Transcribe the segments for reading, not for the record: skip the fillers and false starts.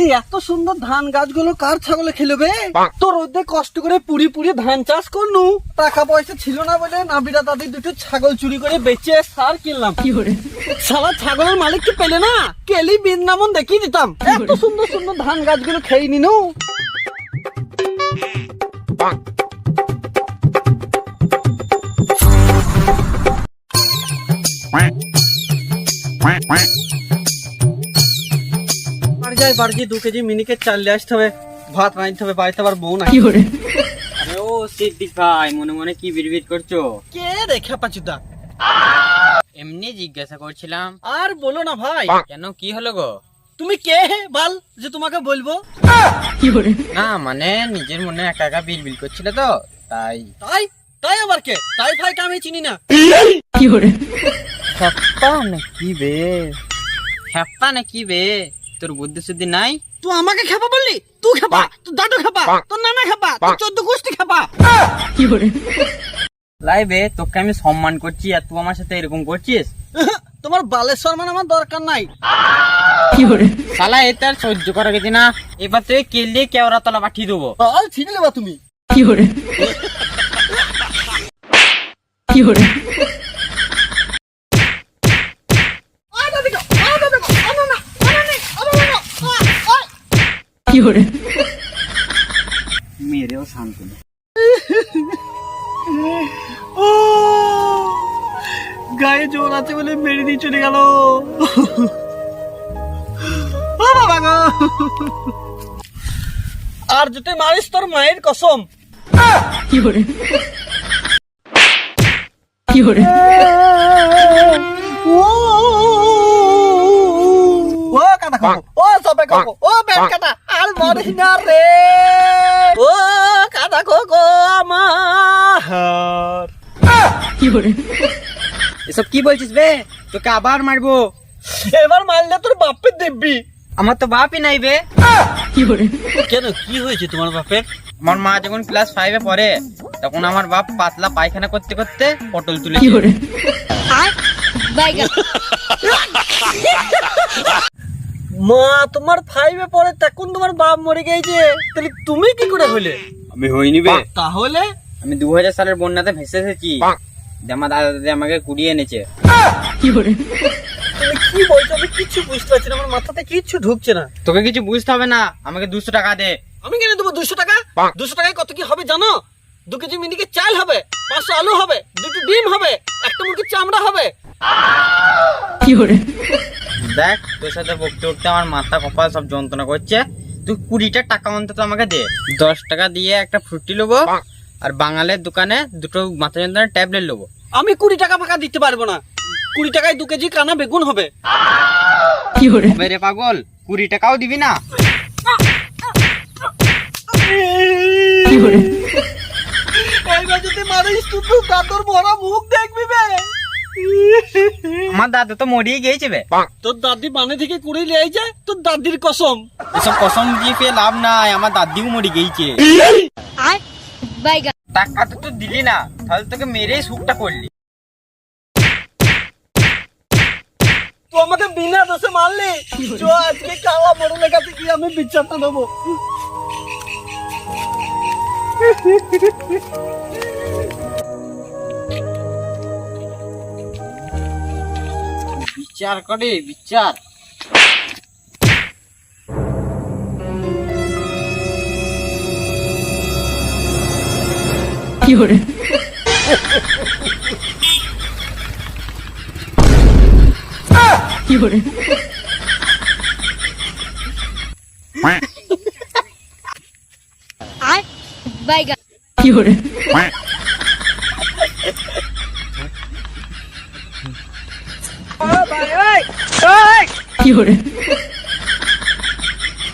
এই এত সুন্দর ধান গাছগুলো কার ছাগলে খেলবে? তোর ওদের কষ্ট করে পুরি পুরি ধান চাষ করনু, টাকা পয়সা ছিল না বলে নাবিরা দাদি দুটো ছাগল চুরি করে বেচে সার কিনলাম। সারা ছাগলের মালিক কি পেলে না, কেলি বৃন্দাবন দেখিয়ে দিতাম। এত সুন্দর সুন্দর ধান গাছগুলো খেয়ে নিনু। বাড়ি 2 কেজি মিনিকে চাল নিয়ে আসতে হবে, ভাত রাঁধতে হবে, বাড়িতে আবার বউ নাই। ও সিদ্দিক ভাই, মনে মনে কি বিড়বিড় করছো? কে রে খেপাচুদা? এমনি জিজ্ঞাসা করছিলাম। আর বলো না ভাই। কেন, কি হলো গো? তুমি কে হে বাল যে তোমাকে বলবো? না মানে নিজের মনে একা একা বিড়বিড় করছিল তো তাই। তাই তাই আবার কে? তাই ভাইকে আমি চিনি না। খেপা নাকি বে? খেপা নাকি বে? তোর বুদ্ধি শুদ্ধি নাই? তুই আমাকে খেপা বললি? তুই খেপা, তুই দাদু খেপা, তোর নানা খেপা, তোর 14 গোষ্ঠী খেপা। লাইবে তোকে আমি সম্মান করছি আর তুই আমার সাথে এরকম করছিস? তোমার বালের সম্মান আমার দরকার নাই। শালা এটা আর সহ্য করা গেছি না, এবার তুই কেলে কেওড়া তলা পাঠিয়ে দেবো। আর ছিড়ে নেবা তুমি। মেরেও শান্তি নেই। ও গায়ে জোর আছে বলে মেরে দিয়ে চলে গেল। ও বাবা গো, আর যদি মারিস তোর মায়ের কসম। ও কাটা খাবো, ও সবে খাবো, ও পেট কাটা, আর মরিস না রে। ও কাটা খোকো আমার। এসব কি বলছিস বে? তোকে আবার মারবো। এবার মারলে তোর বাপের দেখবি। আমার তো বাপই নাই বে। কেন, কি হয়েছে তোমার বাপের? আমার মা যখন ক্লাস 5-এ পড়ে তখন আমার বাপ পাতলা পায়খানা করতে করতে পটল তুলে মা তোমার 5-এ পড়ে তখন তোমার বাপ মরে গেছে, তাহলে তুমি কি করে হলে? আমি হইনি বে। তাহলে আমি 2000 সালের বন্যাতে ভেসে এসেছি, আমার দাদা দাদি আমাকে কুড়িয়ে এনেছে। তুমি কি বলছো? আমি কিছু বুঝতে পারছি না, আমার মাথাতে কিচ্ছু ঢুকছে না। তোকে কিছু বুঝতে হবে না, আমাকে 200 টাকা দে। আমি কেন দেবো 200 টাকা? 200 টাকায় কত কি হবে জানো? 2 কেজি মিনিকে চাল হবে, 500 আলু হবে, 2টি ডিম হবে, একটা মুরগির চামড়া হবে। দেখ তোর সাথে বকতে বকতে আমার মাথা কপাল সব যন্ত্রণা করছে। তুই 20 টাকা অন্তত আমাকে দে। 10 টাকা দিয়ে একটা ফ্রুটি নেবো আর বাঙালের দোকানে দুটো মাথা যন্ত্রণার ট্যাবলেট নেবো। আমি 20 টাকা ফাঁকা দিতে পারবো না। 20 টাকায় 2 কেজি কানা বেগুন হবে। হবে রে পাগল, 20 টাকাও দিবি না? এইবার যদি মারিস তুই দাদুর ভরা মুখ দেখবি বে। আমার দাদু তো মরিয়ে গিয়েছে বে। তোর দাদি বানে থেকে কুড়ি লিয়ে যায়, তোর দাদির কসম। এসব কসম দিয়ে পেয়ে লাভ নাই, আমার দাদিও মরে গিয়েছে। টাকা তো তুই দিলি না, তাহলে তোকে মেরেই সুখটা করলি। তুই আমাকে বিনা দোষে মারলি। চো আজকে কালা মোড়লের কাছে গিয়ে আমি বিচারটা নেবো। বিচার করে বিচার।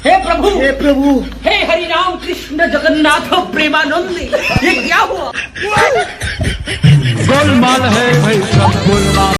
हे प्रभु, हे हरि राम कृष्ण जगन्नाथ प्रेमानंद, ये क्या हुआ? गोलमाल है भाई सब गोलमाल।